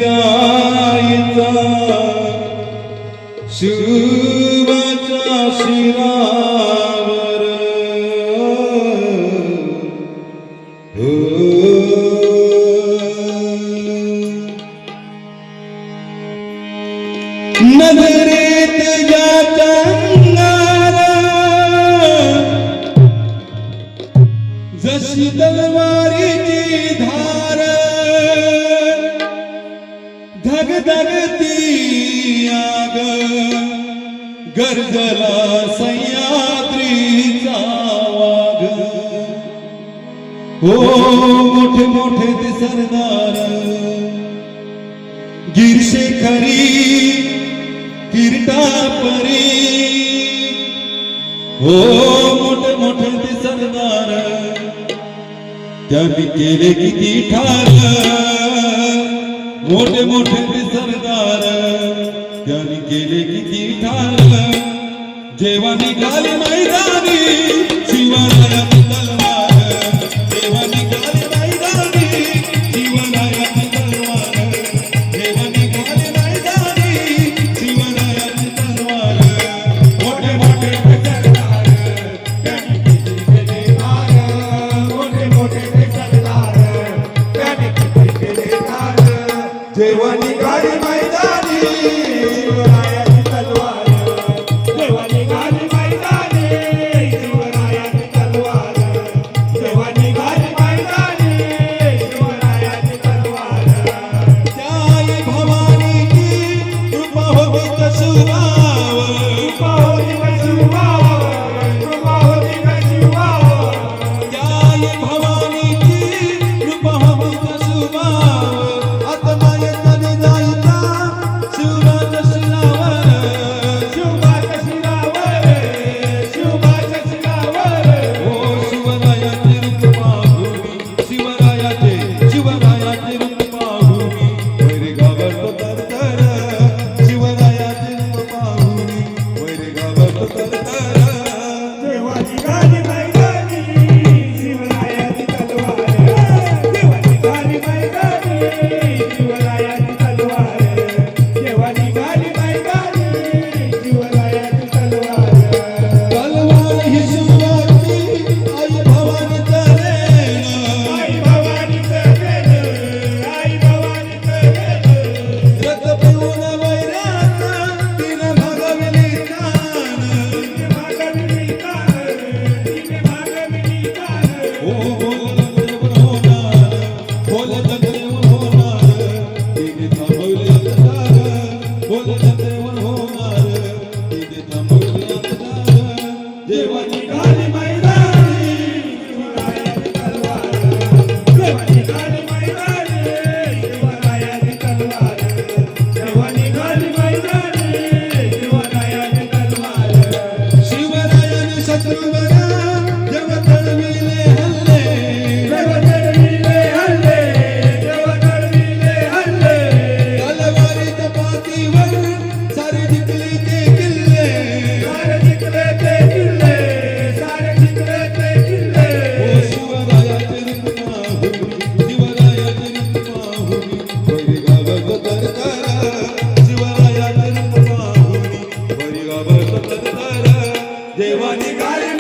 जायचा शिवाच्या शिरावर नजरेत ज्याच्या जशी तलवारीची धार धगधगती आग गर्जला सह्याद्रीचा वाघ हो मोठे मोठे ते सरदार गिरशेखरी किरटापरी हो मोठे मोठे ते सरदार त्यांनी केले किती ठार मोठे मोठे ते सरदार त्यांनी केले किती ठार जेव्हा निघाले मैदानी शिवरायाची तलवार जेव्हा निघाले मैदानी शिवरायाची तलवार जेव्हा निघाले मैदानी शिवरायाची तलवार मोठे मोठे ते सरदार त्यांनी केले ठार मोठे मोठे ते सरदार त्यांनी केले ठार जेव्हा निघाली मैदानी शिवरायाची तलवार जेव्हा निघाली मैदानी शिवरायाची तलवार जेव्हा निघाली मैदानी शिवरायाची तलवार त्या आई भवानीची कृपा होती कशुवावर कृपा होती कशुवावर कृपा होती कशुवावर त्या आई भवानीची कृपा होती कशुवावर देवानी गाय